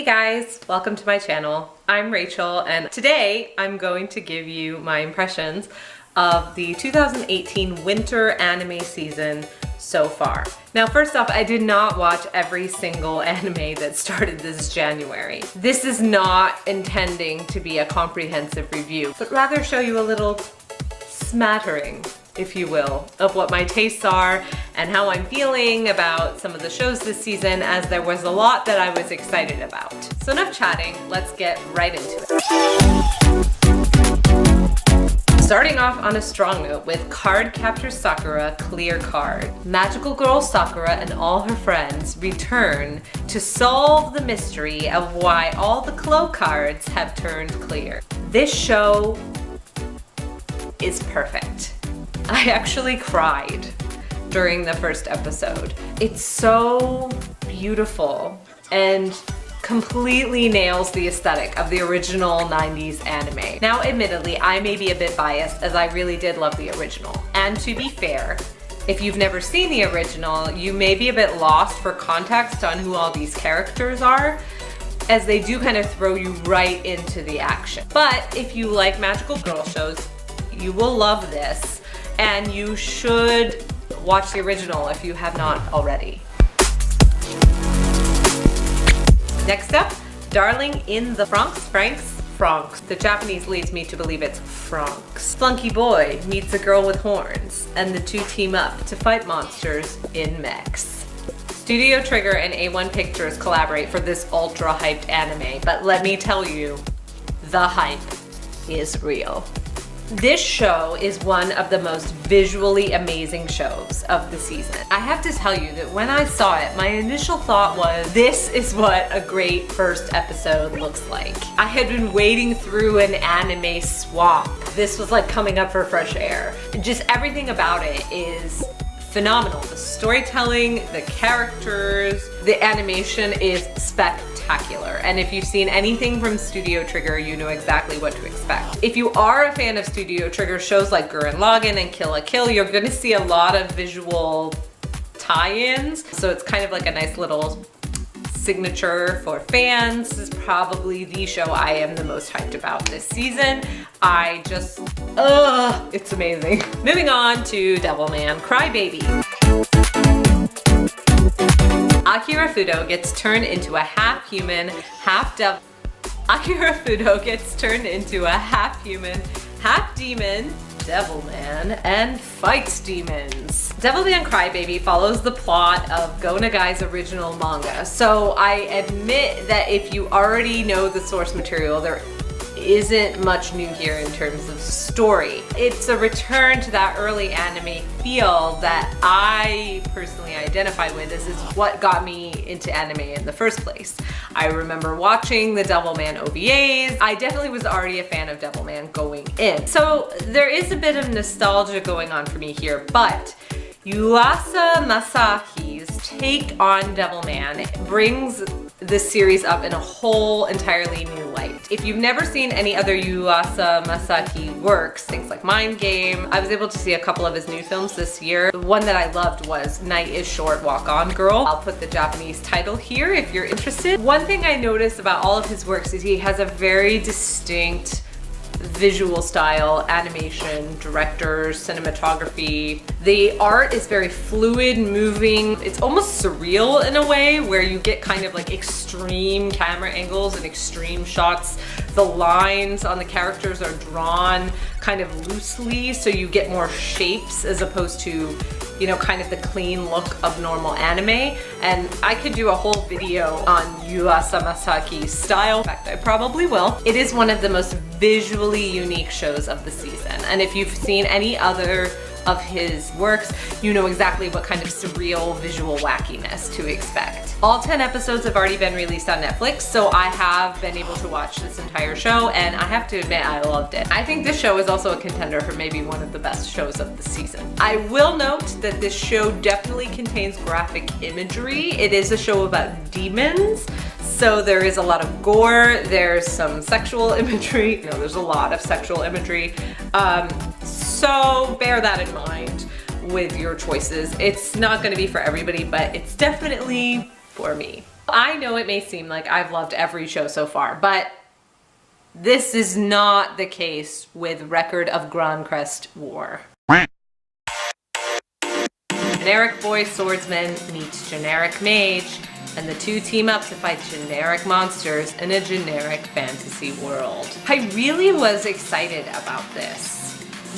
Hey guys, welcome to my channel. I'm Rachel and today I'm going to give you my impressions of the 2018 winter anime season so far. Now first off, I did not watch every single anime that started this January. This is not intending to be a comprehensive review, but rather show you a little smattering, if you will, of what my tastes are and how I'm feeling about some of the shows this season, as there was a lot that I was excited about. So enough chatting, let's get right into it. Starting off on a strong note with Cardcaptor Sakura Clear Card. Magical girl Sakura and all her friends return to solve the mystery of why all the Clo cards have turned clear. This show is perfect. I actually cried during the first episode. It's so beautiful and completely nails the aesthetic of the original 90s anime. Now, admittedly, I may be a bit biased as I really did love the original. And to be fair, if you've never seen the original, you may be a bit lost for context on who all these characters are, as they do kind of throw you right into the action. But if you like magical girl shows, you will love this, and you should watch the original if you have not already. Next up, Darling in the FranXX. The Japanese leads me to believe it's FranXX. Flunky boy meets a girl with horns, and the two team up to fight monsters in mechs. Studio Trigger and A1 Pictures collaborate for this ultra hyped anime, but let me tell you, the hype is real. This show is one of the most visually amazing shows of the season. I have to tell you that when I saw it, my initial thought was, this is what a great first episode looks like. I had been wading through an anime swamp. This was like coming up for fresh air. Just everything about it is phenomenal. The storytelling, the characters, the animation is spectacular. And if you've seen anything from Studio Trigger, you know exactly what to expect. If you are a fan of Studio Trigger shows like Gurren Lagann and Kill la Kill, you're gonna see a lot of visual tie-ins. So it's kind of like a nice little signature for fans. This is probably the show I am the most hyped about this season. I just, it's amazing. Moving on to Devilman Crybaby. Akira Fudo gets turned into a half-human, half-devil. Akira Fudo gets turned into a half-human, half-demon Devilman and fights demons. Devilman Crybaby follows the plot of Go Nagai's original manga, so I admit that if you already know the source material, there isn't much new here in terms of story. It's a return to that early anime feel that I personally identify with. This is what got me into anime in the first place. I remember watching the Devilman OVAs. I definitely was already a fan of Devilman going in. So there is a bit of nostalgia going on for me here, but Yuasa Masaki's take on Devilman brings this series up in a whole entirely new light. If you've never seen any other Yuasa Masaki works, things like Mind Game, I was able to see a couple of his new films this year. The one that I loved was Night is Short, Walk On Girl. I'll put the Japanese title here if you're interested. One thing I noticed about all of his works is he has a very distinct visual style, animation, directors, cinematography. The art is very fluid, moving. It's almost surreal in a way where you get kind of like extreme camera angles and extreme shots. The lines on the characters are drawn kind of loosely, so you get more shapes as opposed to, you know, kind of the clean look of normal anime. And I could do a whole video on Yuasa Masaki's style. In fact, I probably will. It is one of the most visually unique shows of the season. And if you've seen any other of his works, you know exactly what kind of surreal visual wackiness to expect. All 10 episodes have already been released on Netflix, so I have been able to watch this entire show, and I have to admit I loved it. I think this show is also a contender for maybe one of the best shows of the season. I will note that this show definitely contains graphic imagery. It is a show about demons, so there is a lot of gore, there's some sexual imagery. You know, there's a lot of sexual imagery. So bear that in mind with your choices. It's not gonna be for everybody, but it's definitely for me. I know it may seem like I've loved every show so far, but this is not the case with Record of Grancrest War. Generic boy swordsman meets generic mage, and the two team up to fight generic monsters in a generic fantasy world. I really was excited about this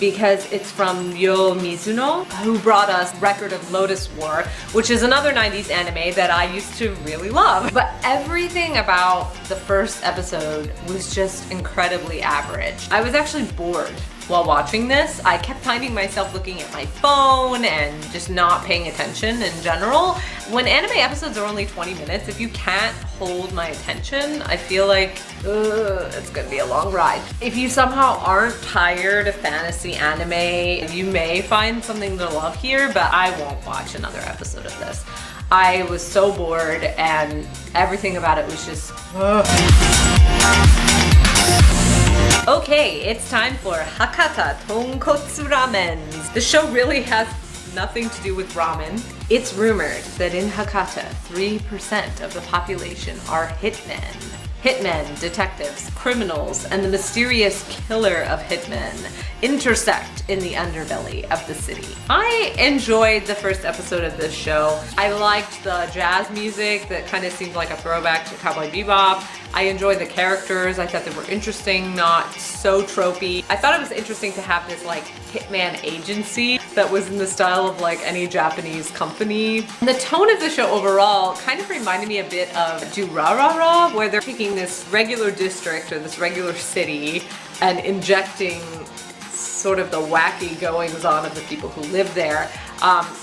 because it's from Yo Mizuno, who brought us Record of Lotus War, which is another 90s anime that I used to really love. But everything about the first episode was just incredibly average. I was actually bored while watching this. I kept finding myself looking at my phone and just not paying attention in general. When anime episodes are only 20 minutes, if you can't hold my attention, I feel like it's gonna be a long ride. If you somehow aren't tired of fantasy anime, you may find something to love here, but I won't watch another episode of this. I was so bored and everything about it was just Okay, it's time for Hakata Tonkotsu Ramens. The show really has nothing to do with ramen. It's rumored that in Hakata, 3% of the population are hitmen. Hitmen, detectives, criminals, and the mysterious killer of hitmen intersect in the underbelly of the city. I enjoyed the first episode of this show. I liked the jazz music that kind of seemed like a throwback to Cowboy Bebop. I enjoyed the characters. I thought they were interesting, not so tropey. I thought it was interesting to have this like hitman agency that was in the style of like any Japanese company. And the tone of the show overall kind of reminded me a bit of Durarara, where they're taking this regular district or this regular city and injecting sort of the wacky goings on of the people who live there.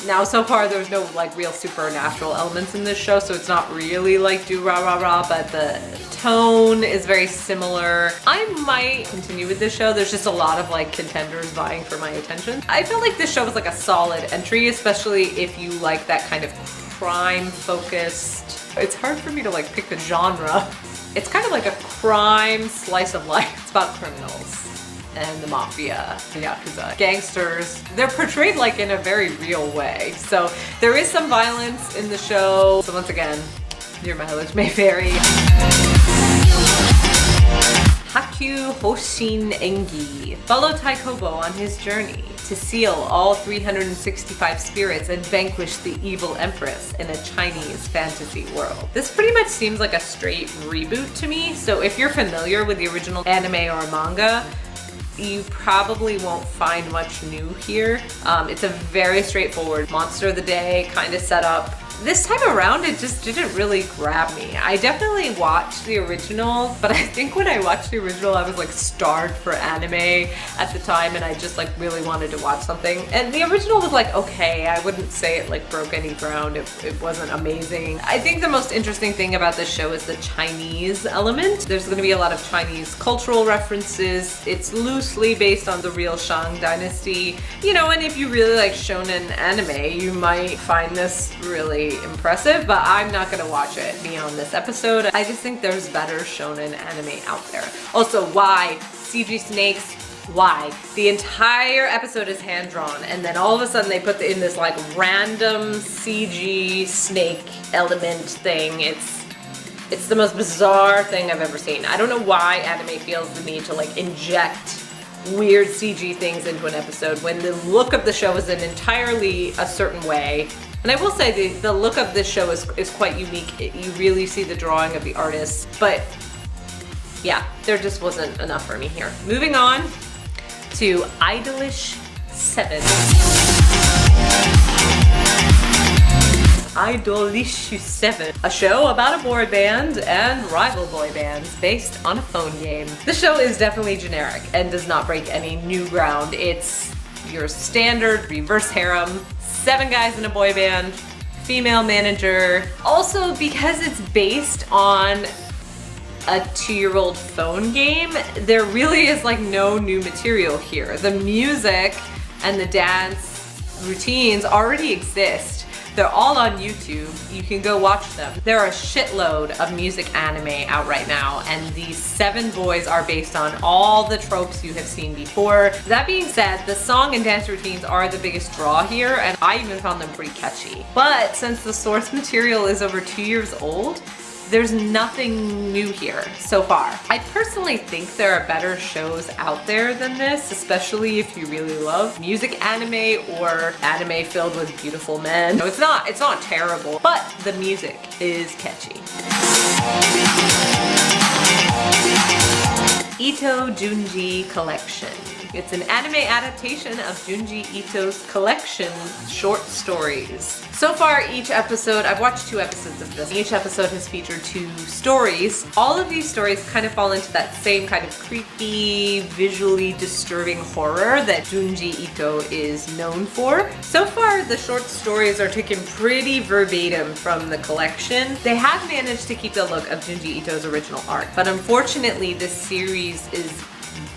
Now so far there's no like real supernatural elements in this show, so it's not really like Durarara, but the tone is very similar. I might continue with this show. There's just a lot of like contenders vying for my attention. I felt like this show was like a solid entry, especially if you like that kind of crime focused. It's hard for me to like pick the genre. It's kind of like a crime slice of life. It's about criminals and the mafia, the yakuza, gangsters. They're portrayed like in a very real way. So there is some violence in the show. So once again, your mileage may vary. Hakyuu Houshin Engi. Follow Taikobo on his journey to seal all 365 spirits and vanquish the evil empress in a Chinese fantasy world. This pretty much seems like a straight reboot to me, so if you're familiar with the original anime or manga, you probably won't find much new here. It's a very straightforward monster of the day kind of setup. This time around, it just didn't really grab me. I definitely watched the original, but I think when I watched the original, I was like starved for anime at the time and I just like really wanted to watch something. And the original was like, okay, I wouldn't say it like broke any ground. It wasn't amazing. I think the most interesting thing about this show is the Chinese element. There's gonna be a lot of Chinese cultural references. It's loosely based on the real Shang dynasty. You know, and if you really like shonen anime, you might find this really impressive, but I'm not gonna watch it beyond this episode. I just think there's better shonen anime out there. Also, why CG snakes? Why? The entire episode is hand-drawn and then all of a sudden they put in this like random CG snake element thing. It's the most bizarre thing I've ever seen. I don't know why anime feels the need to like inject weird CG things into an episode when the look of the show is entirely a certain way. And I will say the look of this show is quite unique. You really see the drawing of the artist, but yeah, there just wasn't enough for me here. Moving on to Idolish 7. Idolish 7, a show about a boy band and rival boy bands based on a phone game. The show is definitely generic and does not break any new ground. It's your standard reverse harem. 7 guys in a boy band, female manager. Also, because it's based on a 2-year-old phone game, there really is like no new material here. The music and the dance routines already exist. They're all on YouTube. You can go watch them. There are a shitload of music anime out right now, and these 7 boys are based on all the tropes you have seen before. That being said, the song and dance routines are the biggest draw here, and I even found them pretty catchy. But since the source material is over 2 years old, there's nothing new here so far. I personally think there are better shows out there than this, especially if you really love music anime or anime filled with beautiful men. So it's not terrible, but the music is catchy. Ito Junji Collection. It's an anime adaptation of Junji Ito's collection short stories. So far, each episode, I've watched 2 episodes of this. Each episode has featured 2 stories. All of these stories kind of fall into that same kind of creepy, visually disturbing horror that Junji Ito is known for. So far, the short stories are taken pretty verbatim from the collection. They have managed to keep the look of Junji Ito's original art, but unfortunately, this series is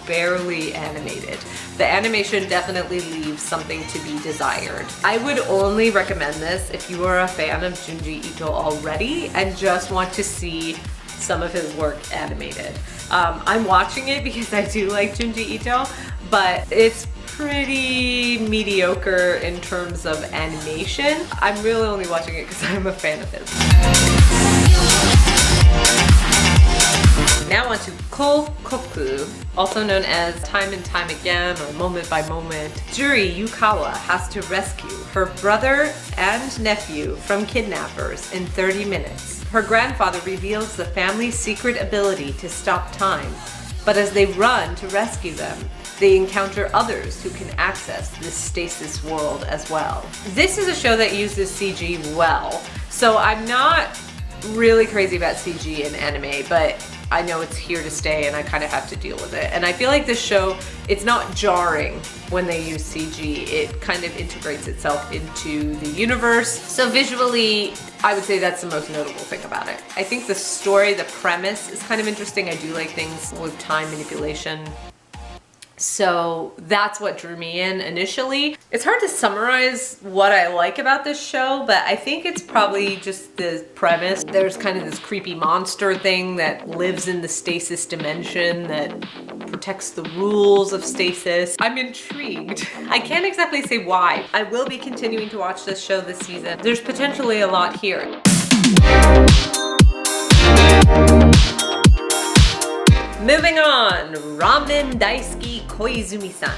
barely animated. The animation definitely leaves something to be desired. I would only recommend this if you are a fan of Junji Ito already and just want to see some of his work animated. I'm watching it because I do like Junji Ito, but it's pretty mediocre in terms of animation. I'm really only watching it because I'm a fan of his. Now on to Kokkoku, also known as Time and Time Again or Moment by Moment. Juri Yukawa has to rescue her brother and nephew from kidnappers in 30 minutes. Her grandfather reveals the family's secret ability to stop time, but as they run to rescue them, they encounter others who can access this stasis world as well. This is a show that uses CG well, so I'm not really crazy about CG in anime, but I know it's here to stay and I kind of have to deal with it. And I feel like this show, it's not jarring when they use CG. It kind of integrates itself into the universe. So visually, I would say that's the most notable thing about it. I think the story, the premise is kind of interesting. I do like things with time manipulation. So that's what drew me in initially. It's hard to summarize what I like about this show, but I think it's probably just the premise. There's kind of this creepy monster thing that lives in the stasis dimension that protects the rules of stasis. I'm intrigued. I can't exactly say why. I will be continuing to watch this show this season. There's potentially a lot here. Moving on, Ramen Daisuki Koizumi-san.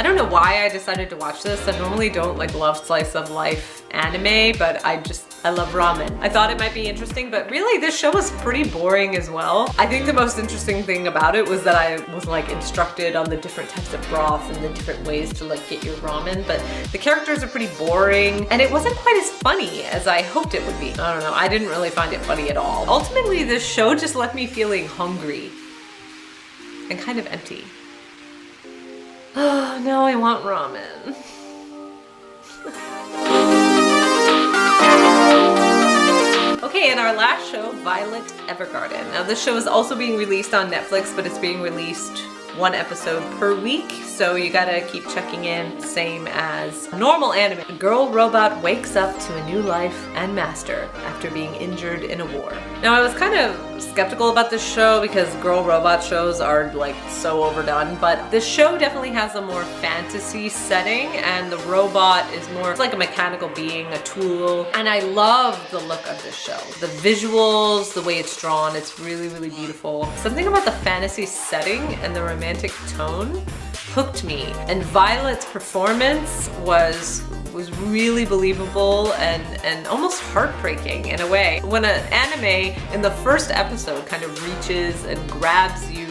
I don't know why I decided to watch this. I normally don't like love slice of life anime, but I love ramen. I thought it might be interesting, but really this show was pretty boring as well. I think the most interesting thing about it was that I was like instructed on the different types of broth and the different ways to like get your ramen, but the characters are pretty boring and it wasn't quite as funny as I hoped it would be. I don't know, I didn't really find it funny at all. Ultimately, this show just left me feeling hungry and kind of empty. Oh, now I want ramen. Okay, and our last show, Violet Evergarden. Now this show is also being released on Netflix, but it's being released 1 episode per week, so you gotta keep checking in, same as normal anime. A girl robot wakes up to a new life and master after being injured in a war. Now I was kind of skeptical about this show because girl robot shows are like so overdone, but this show definitely has a more fantasy setting and the robot is more like a mechanical being, a tool, and I love the look of this show. The visuals, the way it's drawn, it's really, really beautiful. Something about the fantasy setting and the romantic tone hooked me, and Violet's performance was really believable and almost heartbreaking in a way. When an anime in the first episode kind of reaches and grabs you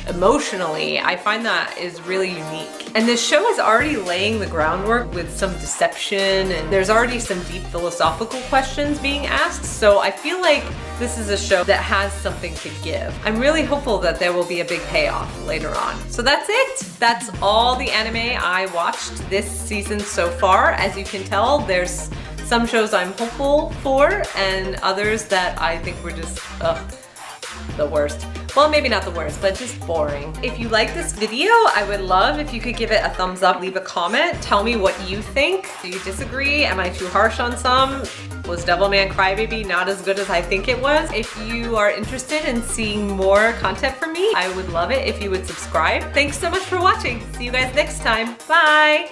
emotionally, I find that is really unique. And this show is already laying the groundwork with some deception, and there's already some deep philosophical questions being asked, so I feel like this is a show that has something to give. I'm really hopeful that there will be a big payoff later on. So that's it. That's all the anime I watched this season so far. As you can tell, there's some shows I'm hopeful for and others that I think were just, the worst. Well, maybe not the worst, but just boring. If you like this video, I would love if you could give it a thumbs up, leave a comment, tell me what you think. Do you disagree? Am I too harsh on some? Was Devilman Crybaby not as good as I think it was? If you are interested in seeing more content from me, I would love it if you would subscribe. Thanks so much for watching. See you guys next time. Bye!